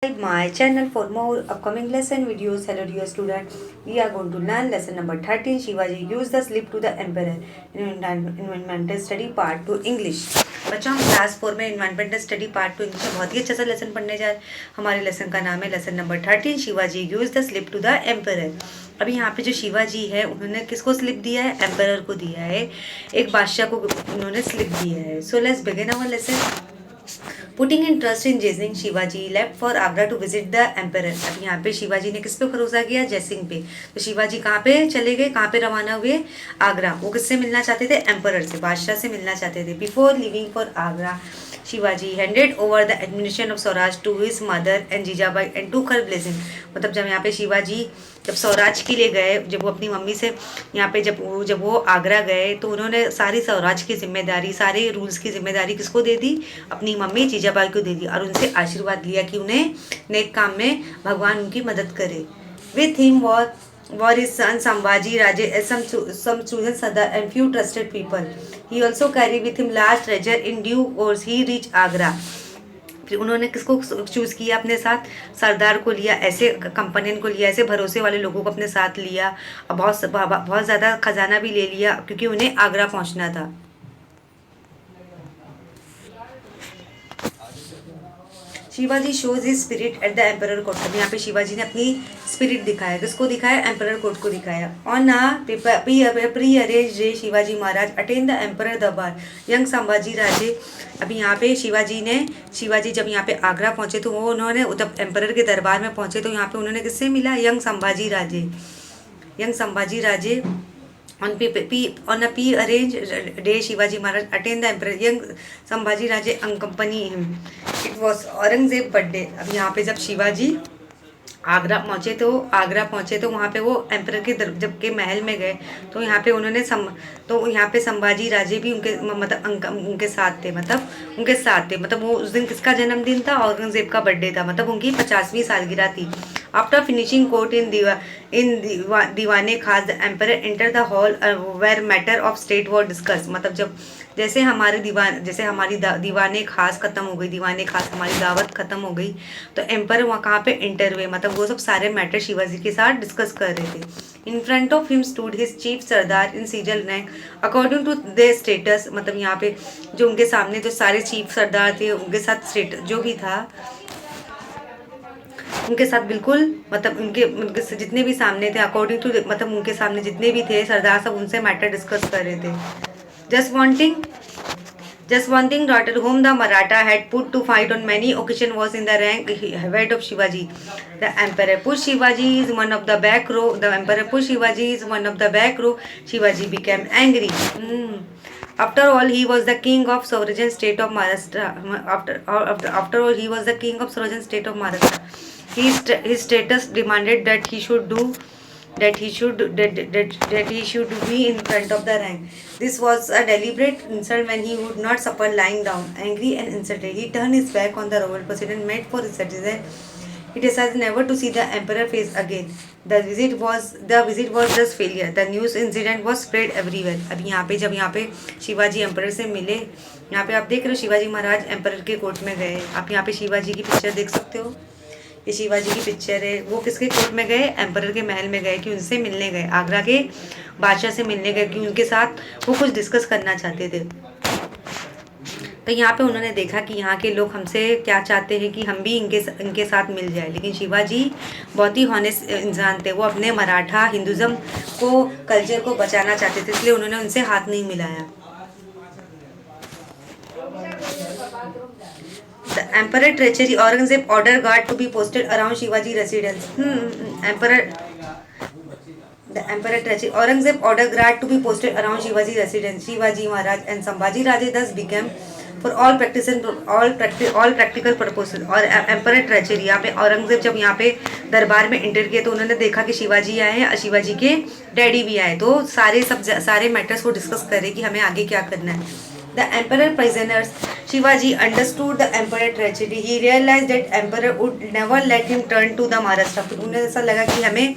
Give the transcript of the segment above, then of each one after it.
My channel for more upcoming lesson videos. Hello dear student, we are going to learn lesson number 13. Shivaji gives the slip to the emperor in environmental study part 2 English. बच्चों हम class 4 में environmental study part 2 English में बहुत ही अच्छा सा lesson पढ़ने जा रहे हैं। हमारे लेसन का नाम है lesson number 13 Shivaji gives the slip to the emperor. अभी यहाँ पे जो शिवाजी है उन्होंने किसको स्लिप दिया है? एम्परर को दिया है, एक बादशाह को उन्होंने स्लिप दिया है। So let's begin our lesson. Putting interest in Jaisingh Shivaji left for Agra to visit the emperor. अब यहाँ पे शिवाजी ने किस पे भरोसा किया? जयसिंह पे। तो शिवाजी कहाँ पे चले गए, कहाँ पे रवाना हुए? आगरा। वो किससे मिलना चाहते थे? एम्परर से, बादशाह से मिलना चाहते थे। Before living for Agra Shivaji handed over the administration of Swaraj to his mother and Jijabai and to her blessing. मतलब जब यहाँ पे शिवाजी जब स्वराज के लिए गए, जब वो अपनी मम्मी से यहाँ पे जब वो आगरा गए तो उन्होंने सारी स्वराज की जिम्मेदारी, सारे रूल्स की जिम्मेदारी किसको दे दी? अपनी मम्मी जीजाबाई को दे दी और उनसे आशीर्वाद लिया कि उन्हें नेक काम में भगवान उनकी मदद करे। With him war his son Sambhaji Raje as some chosen Sardar and few trusted people. He also carried with him large treasure. In due course he reached Agra. फिर उन्होंने किसको चूज किया अपने साथ? सरदार को लिया, ऐसे कंपनियन को लिया, ऐसे भरोसे वाले लोगों को अपने साथ लिया और बहुत ज़्यादा खजाना भी ले लिया क्योंकि उन्हें आगरा पहुंचना था। Shivaji shows his spirit at the emperor court. यहाँ पे शिवाजी ने अपनी स्पिरिट दिखाया, किसको दिखाया? एम्परर कोर्ट को दिखाया। On pre arrange day Shivaji Maharaj attain the emperor दरबार यंग संभाजी राजे। अभी यहाँ पे शिवाजी जब यहाँ पे आगरा पहुंचे तो वो उन्होंने जब एम्परर के दरबार में पहुंचे तो यहाँ पे उन्होंने किससे मिला? Young Sambhaji Raje. On a pre-arranged day, Shivaji Maharaj attend the emperor young Sambhaji Raje accompany him. It was Aurangzeb birthday. अब यहाँ पे जब शिवाजी आगरा पहुँचे तो वहाँ पे वो एम्परर के जब के महल में गए तो यहाँ पे संभाजी राजे भी उनके साथ थे। मतलब वो उस दिन किसका जन्मदिन था? औरंगजेब का बर्थडे था। मतलब उनकी 50वीं सालगिरह थी। After finishing court in Diwane Khas the emperor enter the hall where matter of state war discuss. मतलब जैसे हमारी दीवाने खास खत्म हो गई, हमारी दावत खत्म हो गई तो एम्पर वहाँ कहाँ पे एंटर हुए। मतलब वो सब सारे मैटर शिवाजी के साथ डिस्कस कर रहे थे। In front of him stood his chief sardar in serial rank according to their status. मतलब यहाँ पे जो उनके सामने जो सारे चीफ सरदार थे उनके साथ स्टेटस जो भी था उनके साथ बिल्कुल मतलब उनके जितने भी सामने थे अकॉर्डिंग टू मतलब उनके सामने जितने भी थे सरदार सब उनसे मैटर डिस्कस कर रहे थे। Just one thing daughter whom the Maratha had put to fight on many occasions was in the rank head of Shivaji. The emperor pushed Shivaji is one of the back row. Shivaji became angry. After all, he was the king of sovereign state of Maharashtra. After all, he was the king of sovereign state of Maharashtra. His status demanded that he should be in front of the rank. This was a deliberate insult when he would not suffer lying down. Angry and insulted, he turned his back on the royal president, made for his citizen. He decided never to see the emperor face again. The visit was just failure. The news incident was spread everywhere. अब जब यहाँ पे Shivaji emperor से मिले, यहाँ पे आप देख रहे हो शिवाजी महाराज एम्परर के कोर्ट में गए। आप यहाँ पे शिवाजी की पिक्चर देख सकते हो, ये शिवाजी की पिक्चर है। वो किसके कोर्ट में गए? एम्परर के महल में गए कि उनसे मिलने गए, आगरा के बादशाह से मिलने गए कि उनके साथ वो कुछ डिस्कस करना चाहते थे। तो यहाँ पे उन्होंने देखा कि यहाँ के लोग हमसे क्या चाहते हैं कि हम भी इनके साथ मिल जाए। लेकिन शिवाजी बहुत ही हॉनेस्ट इंसान थे, वो अपने मराठा हिंदुज़म को कल्चर को बचाना चाहते थे, इसलिए उन्होंने उनसे हाथ नहीं मिलाया। The emperor treachery. Aurangzeb ordered guard to be posted around Shivaji residence. The emperor treachery. Aurangzeb ordered guard to be posted around Shivaji residence. Shivaji Maharaj and Sambhaji Raje thus became for all practical purposes. और emperor treachery, यहाँ पे औरंगजेब जब यहाँ पे दरबार में enter किए तो उन्होंने देखा कि शिवाजी आए हैं और शिवाजी के डैडी भी आए, तो सारे मैटर्स को डिस्कस करें कि हमें आगे क्या करना है। The emperor prisoners. Shivaji understood the emperor tragedy. He realized that emperor would never let him turn to the Maharashtra. उन्हें ऐसा लगा कि हमें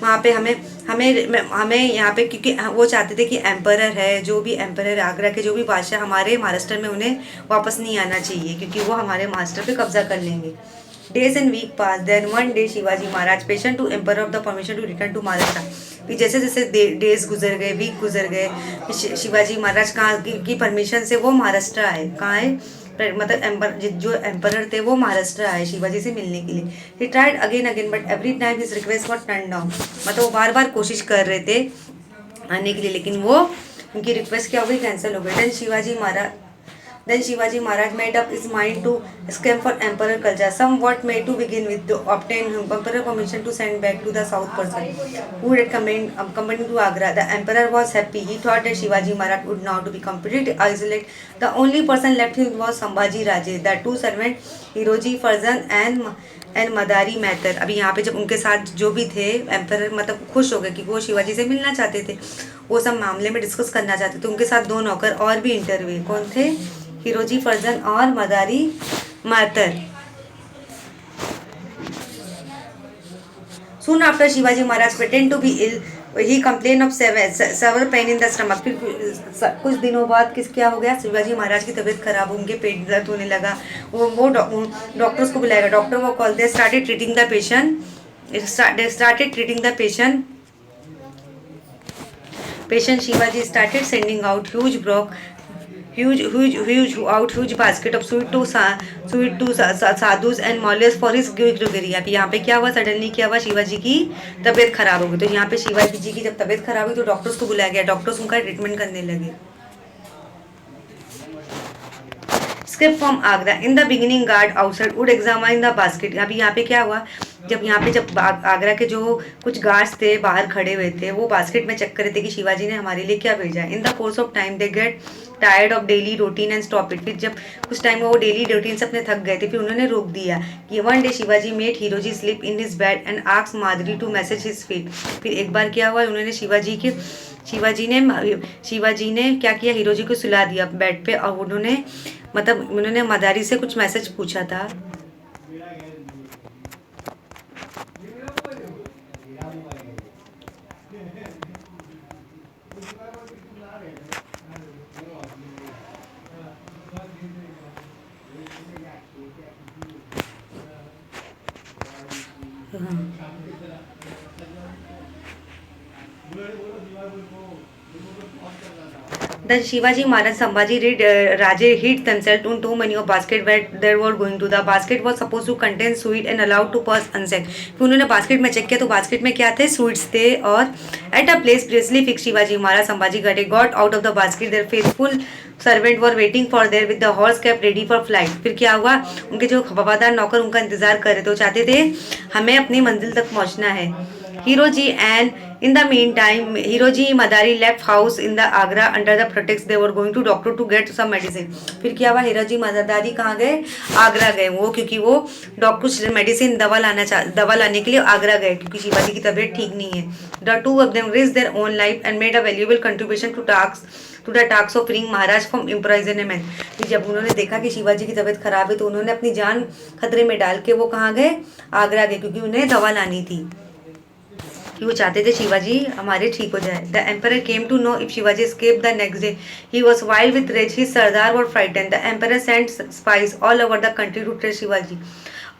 वहाँ पे हमें यहाँ पे, क्योंकि वो चाहते थे कि एम्परर है, जो भी एम्परर आगरा के जो भी बादशाह हमारे महाराष्ट्र में, उन्हें वापस नहीं आना चाहिए क्योंकि वो हमारे महाराष्ट्र पे कब्जा कर लेंगे। Days and week passed. Then one day Shivaji Maharaj petitioned to Emperor of the permission to return to Maharashtra. फिर जैसे जैसे डेज गुजर गए, वीक गुजर गए, शिवाजी महाराज कहाँ की परमिशन से वो महाराष्ट्र आए. कहाँ है, मतलब जो एम्परर थे वो महाराष्ट्र आए शिवाजी से मिलने के लिए. He tried again again but every time his request was turn down. मतलब वो बार बार कोशिश कर रहे थे आने के लिए, लेकिन वो उनकी रिक्वेस्ट क्या हो गई, कैंसिल हो गई. Then Shivaji Maharaj made up his mind to escape for Emperor Kalja. Somewhat made to begin with to obtain Emperor permission to send back to the south person who had accompanied to Agra. The Emperor was happy. He thought that Shivaji Maharaj would now to be completely isolated. The only person left him was Sambhaji Raje. The two servants Hiroji Farzan and मदारी मैतर. अभी यहाँ पे जब उनके साथ जो भी थे emperor मतलब खुश हो गए कि वो शिवाजी से मिलना चाहते थे, वो सब मामले में डिस्कस करना चाहते थे. उनके साथ 2 नौकर और भी इंटर हुए. कौन थे, हिरोजी फर्जन और मदारी मैतर. Soon after Shivaji Maharaj pretended to be ill, he complained of severe pain in the stomach. फिर कुछ दिनों बाद क्या हो गया, शिवाजी महाराज की तबीयत खराब, उनके पेट दर्द होने लगा. वो डॉक्टर्स को बुलाएगा. डॉक्टर वो call they started treating the patient. Shivaji started sending out huge basket of sweet to sadhus and mollies for his गिरी. अब यहाँ पे क्या हुआ, सडनली क्या हुआ, शिवाजी की तबीयत खराब हो गई. तो यहाँ पे शिवाजी जी की जब तबीयत खराब हुई तो डॉक्टर्स को बुलाया गया. डॉक्टर्स उनका ट्रीटमेंट करने लगे. Escape from Agra. In the beginning guard outside would examine the basket. अभी यहाँ पे क्या हुआ, जब आगरा के जो कुछ गार्ड्स थे बाहर खड़े हुए थे, वो बास्केट में चेक कर रहे थे कि शिवाजी ने हमारे लिए क्या भेजा है. In the course of time they get tired of daily routine and stop it. फिर जब कुछ टाइम में वो डेली रूटीन से अपने थक गए थे, फिर उन्होंने रोक दिया. कि one day Shivaji made Hiroji sleep in his bed and asked Madhuri to massage his feet. फिर एक बार क्या हुआ, उन्होंने शिवाजी ने क्या किया, हिरोजी को सुला दिया बेड पे, और उन्होंने मदारी से कुछ मैसेज पूछा था. Then Shivaji Maharaj Sambhaji Raje hid themselves in too many of basket where they were going to. The basket was supposed to contain sweet and allowed to pass unchecked. फिर उन्होंने basket में check किया तो basket में क्या थे, sweets थे. और at a place precisely fixed, Shivaji Maharaj Sambhaji got out of the basket. Their faithful servant were waiting for their with the horse cap ready for flight. फिर क्या हुआ, उनके जो वफादार नौकर उनका इंतजार कर रहे थे, वो चाहते थे हमें अपनी मंजिल तक पहुंचना है. Hiroji and in the meantime Hiroji Madari left house in the Agra under the pretext they were going to doctor to get some medicine. फिर क्या हुआ, हिरोजी मदारी कहाँ गए, आगरा गए वो, क्योंकि वो कुछ मेडिसिन दवा लाने के लिए आगरा गए, क्योंकि शिवाजी की तबीयत ठीक नहीं है. The two of them risked their own life and made a valuable contribution to the task of freeing Maharaj from imprisonment. जब उन्होंने देखा कि शिवाजी की तबीयत खराब है तो उन्होंने अपनी जान खतरे में डाल के वो कहाँ गए, आगरा गए, क्योंकि उन्हें दवा लानी थी, कि वो चाहते थे शिवाजी हमारे ठीक हो जाए. The emperor came to know if Shivaji escape the next day. He was wild with rage. His sardar were frighten. The emperor sent spies all over the country to trace Shivaji.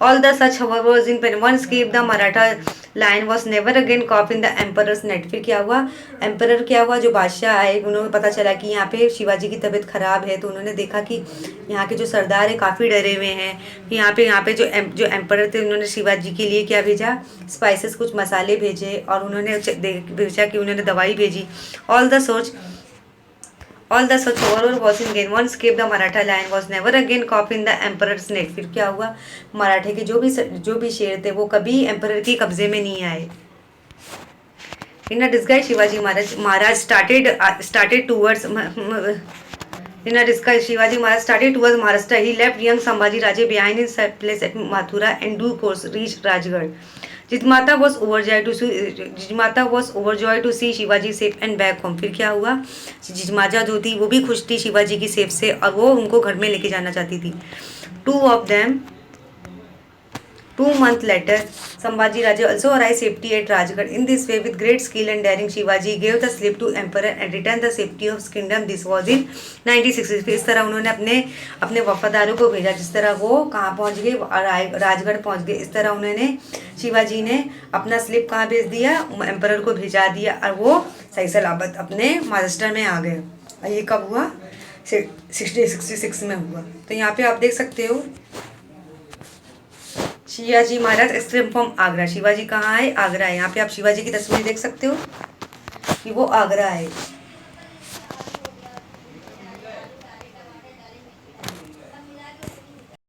All the such however was in pen. One escape the Maratha lion was never again caught in the emperor's net. फिर क्या हुआ, emperor क्या हुआ, जो बादशाह आए उन्होंने पता चला कि यहाँ पे शिवाजी की तबीयत खराब है, तो उन्होंने देखा कि यहाँ के जो सरदार है काफ़ी डरे हुए हैं. यहाँ पे जो एम्परर थे उन्होंने शिवाजी के लिए क्या भेजा, स्पाइसेस, कुछ मसाले भेजे, और उन्होंने भेजा कि उन्होंने दवाई भेजी. All the such horror was in gain. One escape the Maratha lion was never again caught in the emperor's net. फिर क्या हुआ, मराठे के जो भी शेर थे वो कभी एम्परर के कब्जे में नहीं आए. In a disguise, Shivaji Maharaj started towards Maharashtra. He left young Sambhaji Raje behind his place at Mathura and due course reached Rajgarh. Jijmata was overjoyed to see Shivaji safe and back home. फिर क्या हुआ, जिजमाता जो थी वो भी खुश थी शिवाजी की सेफ से, और वो उनको घर में लेके जाना चाहती थी. Two of them 2 months later, Sambhaji Raja also arrived safely at Rajgarh. In this way, with great skill and daring, Shivaji gave the slip to emperor and returned the safety of his kingdom. This was in 1960. इस तरह उन्होंने अपने अपने वफादारों को भेजा, जिस तरह वो कहाँ पहुँच गए, राजगढ़ पहुँच गए। इस तरह उन्होंने शिवाजी ने अपना स्लिप कहाँ भेज दिया, एम्परर को भेजा दिया और वो सही सलामत अपने महाराष्ट्र में आ गए। ये कब हुआ? 66 में हुआ। तो यहाँ पे आप देख सकते हो शिवाजी महाराज एक्सट्रीम फ्रॉम आगरा। शिवाजी कहाँ है? आगरा है। यहाँ पे आप शिवाजी की तस्वीर देख सकते हो कि वो आगरा है।